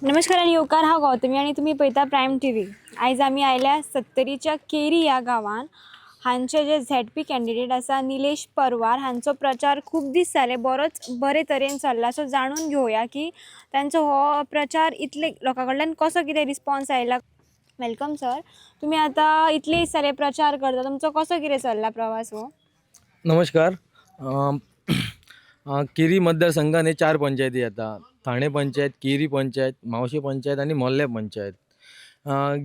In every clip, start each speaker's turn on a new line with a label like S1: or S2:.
S1: नमस्कार आणि येवकार हांव गौतमी आणि तुम्ही पळयता प्रायम टी व्ही. आयज आमी आयल्या सत्तरीच्या केरी ह्या गांवांत. हांचे जे झेड.पी कॅन्डिडेट आसा निलेश परवार हांचो प्रचार खूब दीस जाले बरे तरेन चल्ला. सो जाणून घेवया की तांचो हो प्रचार इतले लोकां कडल्यान कसो कितें रिस्पॉन्स आयला. Welcome sir. तुम्ही आता इतले दीस जाले प्रचार करता, तुमचो कसो कितें चल्ला प्रवास हो?
S2: नमस्कार. अ, केरी मतदारसंघाने 4 पंचायती येतात. ठाणे पंचायत, केरी पंचायत, मावशी पंचायत आणि मोल्ले पंचायत.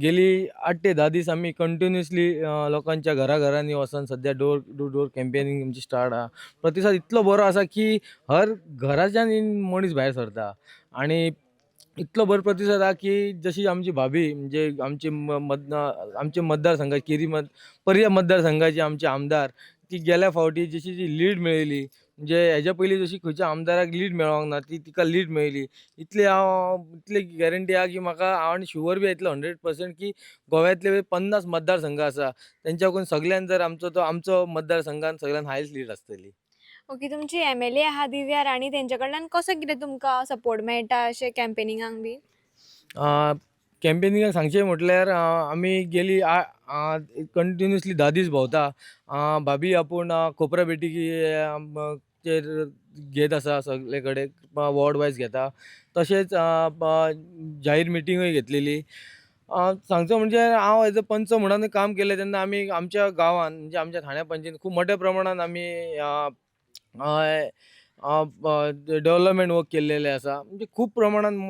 S2: गेली 8 ते 10 दीस आम्ही कंटिन्युअसली लोकांच्या घराघरांनी वचून सध्या डोर टू डोर कॅम्पेनिंग आमची स्टार्ट आहा. प्रतिसाद इतलो बरो आसा की हर घराच्यान मनीस भायर सरता आणि इतलो बरो प्रतिसाद आहा की जशी आमची भाभी म्हणजे आमचे मतदारसंघ केरी पर्या मतदारसंघाचे आमचे आमदार ती गेल्या फावटी जशी जी लीड मेळयली म्हणजे हेज्या पयलीं जशी खंयच्या आमदाराक लीड मेळोंक ना ती तिका लीड मेळयली. इतली गॅरंटी आहा की म्हाका हांव आनी शुअर बी येतलो 100% की गोव्यातले 50 मतदारसंघ आसा तेंच्याकून सगळ्यान जर आमचो मतदारसंघान सगळ्यान हायस्ट लीड आसतली.
S1: ओके, तुमची एम.एल.ए. आहा दिव्या राणी, तेंचे कडल्यान कसो कितें तुमकां सपोर्ट मेळटा अशें कॅम्पेनिंगाक बी?
S2: कॅम्पेनिंगाक सांगचें म्हटल्यार आमी गेली कंटिन्युअसली 10 दीस भोंवता. भाभी आपूण कोपरापेटी चेर घेत आसा सगळे कडेन वॉर्ड वायज घेता. तशेंच जाहीर मिटिंगूय घेतलेली. सांगचो म्हणजे हांव एज अ पंच म्हणून काम केलें तेन्ना आमी आमच्या गांवांत म्हणजे आमच्या ठाण्या पंचायतीन खूब मोठ्या प्रमाणान आमी डेव्हलपमेंट वर्क केल्लेलें आसा. म्हणजे खूब प्रमाणान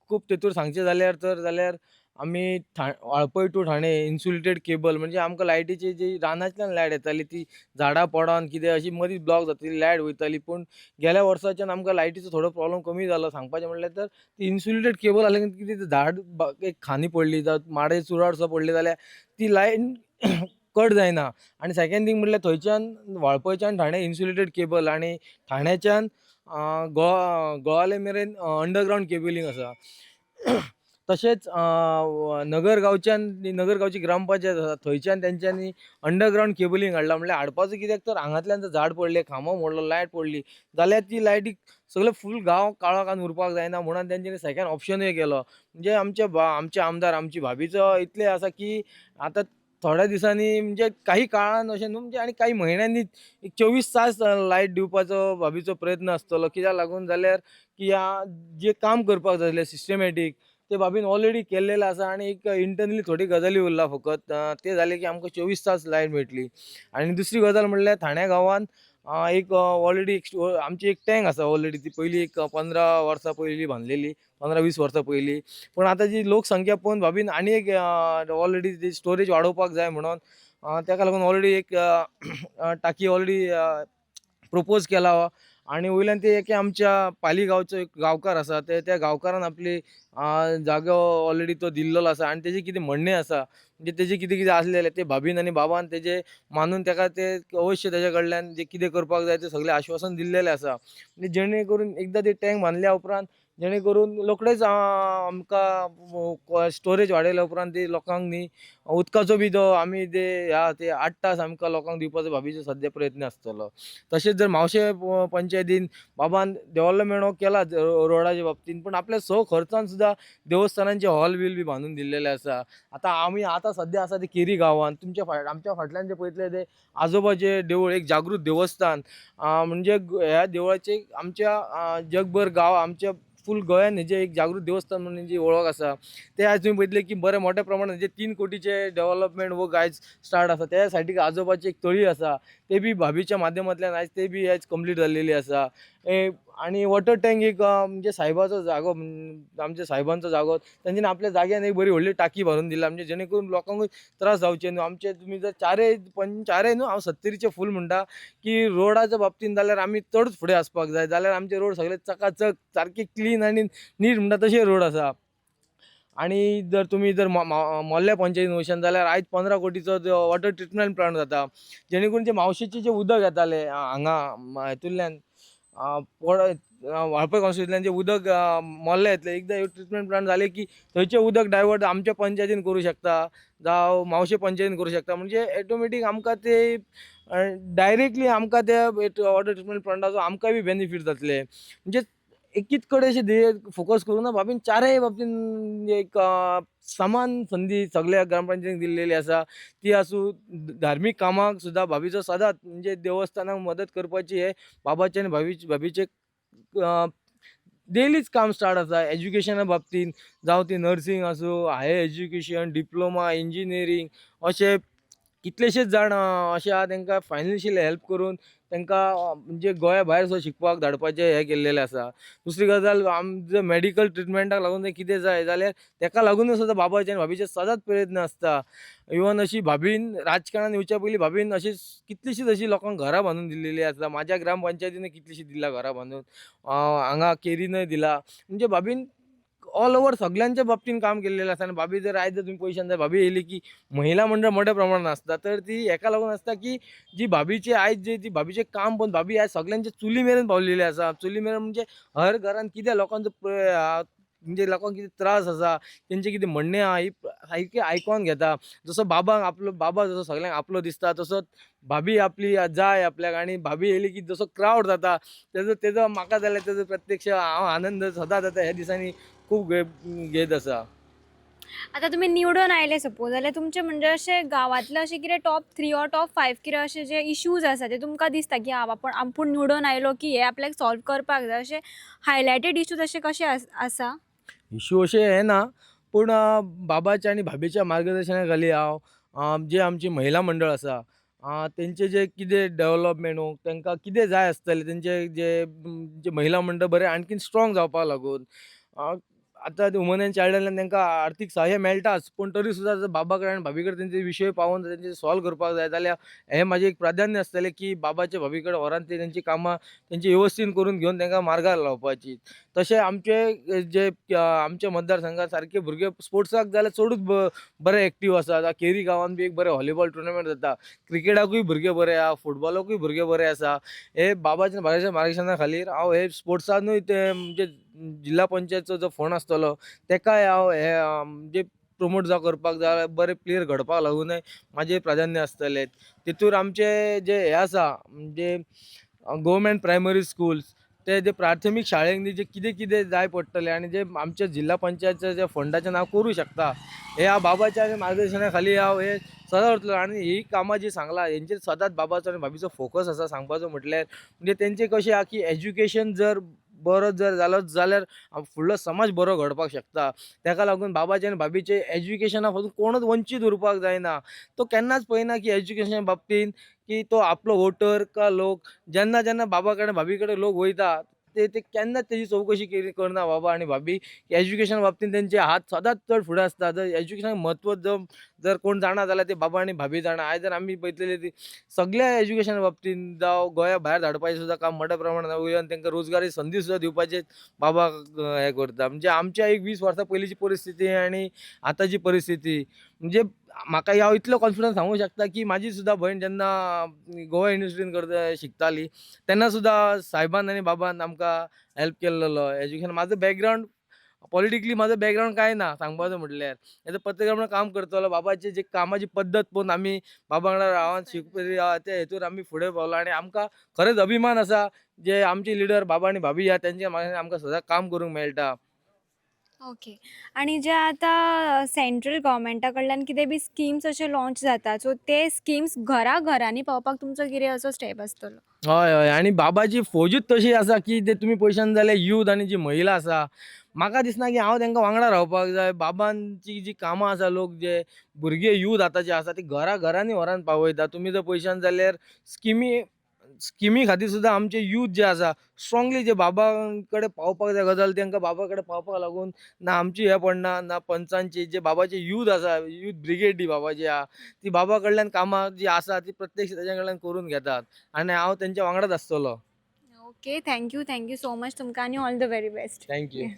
S2: खूब तेतूर सांगचें जाल्यार आमी Valpoi to Thane insulated cable म्हणजे आमकां लायटीची जी रानांतल्यान लायट येताली ती झाडां पडोन कितें अशी मदींच ब्लॉक जाताली लायट वयताली. पूण गेल्या वर्साच्यान आमकां लायटीचो थोडो प्रॉब्लम कमी जालो. सांगपाचें म्हणल्यार तर ती इन्सुलेटेड केबल आसले कितें झाड एक खानी पडली जावं माडे चुराड सुद्दां पडले जाल्यार ती लायन कट जायना. आनी सेकंड थींग म्हणल्यार थंयच्यान वाळपयच्यान ठाणे इन्सुलेटेड केबल आनी ठाण्याच्यान गोवाले मेरेन अंडरग्रावंड केबलींग आसा. तशेंच नगरगांवची ग्रामपंचायत आसा थंयच्यान तेंच्यांनी अंडरग्रावंड केबलींग हाडला. म्हणल्यार हाडपाचो कित्याक तर हांगातल्यान जर झाड पडलें, खांबो मोडलो, लायट पडली जाल्यार ती लायटीक सगळो फूल गांव काळो कान उरपाक जायना म्हणून तेंच्यांनी सेकंड ऑप्शनूय केलो. म्हणजे आमचे आमदार आमची भाभीचो इतलें आसा की आतां थोड्या दिसांनी म्हणजे काही काळान अशें न्हू म्हणजे आनी काही म्हयन्यांनी 24 तास लायट दिवपाचो भाभीचो प्रयत्न आसतलो. कित्याक लागून जाल्यार की जें काम करपाक जाय आसलें सिस्टमॅटीक ते भाभीन ऑलरेडी केल्लेलें आसा आनी एक इंटर्नली थोडी गजाली उरला फकत ते जाले की आमकां 24 तास लायट मेळटली. आनी दुसरी गजाल म्हणल्यार ठाण्या गांवांत एक ऑलरेडी आमची एक टँक आसा ऑलरेडी ती पयलीं एक 15 वर्सां पयलीं बांदलेली 15-20 वर्सां पयलीं. पूण आतां जी लोकसंख्या पळोवन भाभीन आनी एक ऑलरेडी ती स्टोरेज वाडोवपाक जाय म्हणून ताका लागून ऑलरेडी एक टाकी ऑलरेडी प्रपोज केला आणि वयल्यान ते एक आमच्या पालिगांवचो एक गांवकार आसा त्या गांवकारान आपली जागो ऑलरेडी तो दिल्लो आसा आनी तेजें कितें म्हणणें आसा म्हणजे तेजें कितें कितें आसलेलें ते भाभीन आनी बाबान तेजें मानून ताका ते अवश्य तेज्या कडल्यान जे कितें करपाक जाय तें सगळें आश्वासन दिल्लेलें आसा. म्हणजे जेणे करून एकदां ते टँक बांदल्या उपरांत जेणे करून रोखडेच आमकां स्टोरेज वाडयल्या उपरांत ती लोकांक न्ही उदकाचो बी जो आमी ते 8 तास आमकां लोकांक दिवपाचो भाभीचो सद्या प्रयत्न आसतलो. तशेंच जर मावशे पंचायतीन बाबान डेव्हलपमेंट केला रोडाच्या बाबतींत पूण आपल्या खर्चान सुद्दां देवस्थानांचे हॉल बिल बी बांदून दिल्लेले आसा. आतां सद्या आसा ते केरी गांवांत आमच्या फाटल्यान जे पळयतले ते आजोबाचे देवूळ एक जागृत देवस्थान म्हणजे ह्या देवळाचे आमच्या जगभर गांव आमच्या फूल गोंयान हेजे एक जागृत देवस्थान म्हणून हेजी वळख आसा. ते आयज तुमी पळयतले की बरे मोठ्या प्रमाणात जे 3 कोटीचे डेव्हलपमेंट वर्क आयज स्टार्ट आसा. त्या सायडीक आजोबाची एक तळी आसा ते बी भाभीच्या माध्यमांतल्यान आयज ते बी आयज कंप्लीट जाल्लेली आसा. आनी वॉटर टँक एक म्हणजे सायबाचो जागो आमच्या सायबांचो जागो तेंच्यांनी आपल्या जाग्यान एक बरी व्हडली टाकी भरून दिला म्हणजे जेणे करून लोकांकूय त्रास जावचे न्हू. आमचे तुमी जर चारय न्हू हांव 70चे फूल म्हणटा की रोडाच्या बाबतींत जाल्यार आमी चडच फुडें आसपाक जाय. जाल्यार आमचे रोड सगळे चकाचक सारके क्लीन आनी नीट म्हणटा तशे रोड आसा. आणि जर तुम्ही मोल्ल्या पंचायतीन वचशात जाल्यार आयज 15 कोटीचो वॉटर ट्रिटमेंट प्लांट जाता. जेणे करून जे मावशेचें जें उदक येतालें हांगा हितूंतल्यान वाळपय कॉन्स्टिट्युन्सींतल्यान जें उदक मोल्ल्या येतलें एकदां ह्यो ट्रिटमेंट प्लांट जाले की थंयचें उदक डायवर्ट आमच्या पंचायतीन करूं शकता जावं मावशे पंचायतीन करूं शकता. म्हणजे ऑटोमॅटीक आमकां ते डायरेक्टली आमकां त्या वॉटर ट्रिटमेंट प्लांटाचो आमकांय बी बेनिफीट जातले. म्हणजे एकीच कडे अशें ध्येय फोकस करून भाभीन चारय बाबतीन एक समान संधी सगळ्या ग्रामपंचायतीक दिल्लेली आसा. ती आसूं धार्मीक कामाक सुद्दां भाभीचो सदांच म्हणजे देवस्थानाक मदत करपाची हे बाबाचे आनी भाभीचे डेलीच काम स्टार्ट आसा. एज्युकेशना बाबतींत जावं ती नर्सींग आसूं, हायर एज्युकेशन, डिप्लोमा, इंजिनियरींग अशे कितलेशेच जाण अशे आहा तांकां फायनान्शियली हेल्प करून तांकां म्हणजे गोंया भायर सुद्दां शिकपाक धाडपाचें हें केल्लेलें आसा. दुसरी गजाल आमचे मेडिकल ट्रिटमेंटाक लागून जर कितें जाय जाल्यार ताका लागूनच सुद्दां बाबाचे आनी भाभीचे सदांच प्रयत्न आसता. इवन अशी भाभीन राजकारणांत येवच्या पयलीं भाभीन अशी कितलीशींच अशी लोकांक घरां बांदून दिल्लेली आसा. म्हाज्या ग्रामपंचायतीन कितलीशीं दिल्या घरां बांदून. हांगा केरीनय दिला. म्हणजे भाभीन ऑल ओव्हर सगळ्यांच्या बाबतीन काम केल्लेलें आसा. आनी भाभी जर आयज जर तुमी पयशान जाय भाभी येयली की महिला मंडळ मोठ्या प्रमाणात आसता. तर ती हेका लागून आसता की जी भाभीची आयज जी ती भाभीचें काम पळोवन भाभी आयज सगळ्यांच्या चुली मेरेन पावलेली आसा. चुली मेरेन म्हणजे हर घरान कितें लोकांचो म्हणजे लोकांक कितें त्रास आसा, तेंचें कितें म्हणणें आहा ही सारकी आयकोन घेता. जसो बाबांक आपलो बाबा जसो सगळ्यांक आपलो दिसता तसोच भाभी आपली जाय आपल्याक आनी भाभी येयली की जसो क्रावड जाता तेजो म्हाका जाल्यार तेजो प्रत्यक्ष हांव आनंद सदांच जाता ह्या दिसांनी खूब घेत आसा.
S1: आता तुम्ही निवडून आयले सपोज जाल्यार तुमचे म्हणजे अशे गांवांतले अशे कितें टॉप 3 ऑर टॉप 5 कितें अशे जे इश्यूज आसा ते तुमकां दिसता की आपूण निवडून आयलो की हे आपल्याक सॉल्व करपाक जाय अशे हायलायटेड इश्यूज अशे कशे आसा?
S2: इश्यू अशे हे ना, पूण बाबाच्या आनी भाभीच्या मार्गदर्शना खाली हांव जे आमची महिला मंडळ आसा तेंचे जे कितें डेव्हलपमेंट तांकां कितें जाय आसतलें तेंचे जे महिला मंडळ बरें आणकीन स्ट्राँग जावपाक लागून आतां वुमन एंड चायल्डांतल्यान तांकां आर्थीक सहाय्य मेळटाच, पूण तरी सुद्दां जर बाबा कडेन आनी भाभी कडेन तेंचे विशय पावोवन तेंचे सॉल्व करपाक जाय जाल्यार हें म्हाजें एक प्राधान्य आसतलें की बाबाच्या भाभी कडेन व्हरान तेंची कामां तेंची वेवस्थीत करून घेवन तांकां मार्गार लावपाची. तशें आमचे जे आमच्या मतदारसंघात सारके भुरगे स्पोर्ट्साक जाल्यार चडूच बरे एक्टीव आसात. केरी गांवांत बी एक बरे व्हॉलीबॉल टुर्नामेंट जाता. क्रिकेटाकूय भुरगे बरे आहा, फुटबॉलाकूय भुरगे बरे आसा. हे बाबाच्या भाभीच्या मार्गदर्शना खातीर हांव हे स्पोर्ट्सानूय ते म्हणजे जिल्हा पंचायतचो जो फंड आसतलो तेकाय हांव हे म्हणजे प्रमोट करपाक जाय बरे प्लेयर घडपाक लागूनय म्हाजें प्राधान्य आसतलें. तितूर आमचे जे हे आसा म्हणजे गव्हर्मेंट प्रायमरी स्कुल्स ते जे प्राथमीक शाळेंनी जे कितें जाय पडटलें आनी जे आमच्या जिल्हा पंचायतच्या जे फंडाच्यान हांव करूं शकता हे हांव बाबाच्या मार्गदर्शना खाली हांव हे सदां करतलो. आनी ही कामां जी सांगला हेंचेर सदांच बाबाचो आनी भाभीचो फोकस आसा सांगपाचो म्हटल्यार. म्हणजे तेंचें कशें आहा की एज्युकेशन जर बरो जर जालो जाल्यार फुडलो समाज बरो घडपाक शकता. ताका लागून बाबाचे आनी भाभीचे एज्युकेशना पासून कोणूच वंचीत उरपाक जायना. तो केन्नाच पळयना की एज्युकेशन बाबतींत की तो आपलो वोटर का लोक जेन्ना बाबा कडेन भाभी कडेन लोक वयता ते केन्नाच तेजी चवकशी करना बाबा आनी भाभी. एज्युकेशन बाबतींत तेंचे हात सदांच चड फुडें आसता. जर एज्युकेशनाक म्हत्व जर कोण जाणा जाल्यार ते बाबा आनी भाभी जाणा. आयज जर आमी पळयतले ती सगळ्या एज्युकेशना बाबतींत जावं गोंया भायर धाडपाचें सुद्दां काम मोठ्या प्रमाणांत वयल्यान तांकां रोजगारी संदी सुद्दां दिवपाचें बाबा हें करता. म्हणजे आमच्या एक 20 वर्सां पयलींची परिस्थिती आनी आतांची परिस्थिती म्हणजे म्हाका हांव इतलो कॉन्फिडन्स सांगूंक शकता की म्हाजी सुद्दां भयण जेन्ना गोवा युनिवर्सिटीन शिकताली तेन्ना सुद्दां सायबान आनी बाबान आमकां हेल्प केल्लो. एज्युकेशन म्हाजो बॅकग्रावंड पॉलिटिकली म्हाजो बॅकग्रावंड कांय ना सांगपाचो म्हटल्यार. एज अ पत्रकार म्हणून काम करतलो. बाबाची जी कामाची पद्दत पळोवन आमी बाबा वांगडा रावन शिकपी त्या हेतून आमी फुडें पावला आनी आमकां खरेंच अभिमान आसा जे आमचे लिडर बाबा आनी भाभी आहा तेंच्या मार्गदर्शनान आमकां सदां काम करूंक मेळटा.
S1: ओके. आणि जे आता सेंट्रल गव्हर्मेंटा कडल्यान कितें बी स्किम्स अशे लॉन्च जाता सो ते स्किम्स घराघरांनी पावपाक तुमचो कितें असो स्टेप आसतलो?
S2: हय आनी बाबाची फौजूच तशी आसा की ते तुमी पळयशात जाल्यार यूथ आनी जी महिला आसा म्हाका दिसना की हांव तांकां वांगडा रावपाक जाय. बाबांची जी कामां आसा लोक जे भुरगे यूथ आतांचे आसा ते घराघरांनी व्हरान पावयता. तुमी जर पळयशात जाल्यार स्किमी खातीर सुद्दां आमचे यूथ जे आसा स्ट्रॉंगली जे बाबा कडेन पावपाक जाय गजाल तांकां बाबा कडेन पावपाक लागून ना आमची हें पडना ना पंचांची जे बाबाचे यूथ आसा यूथ ब्रिगेड जी बाबाची आहा ती बाबा कडल्यान कामां जी आसा ती प्रत्यक्ष तेच्या कडल्यान करून घेतात आनी हांव तेंच्या वांगडाच आसतलो.
S1: Okay. Thank you so much तुमकां आनी all the very best.
S2: Thank you.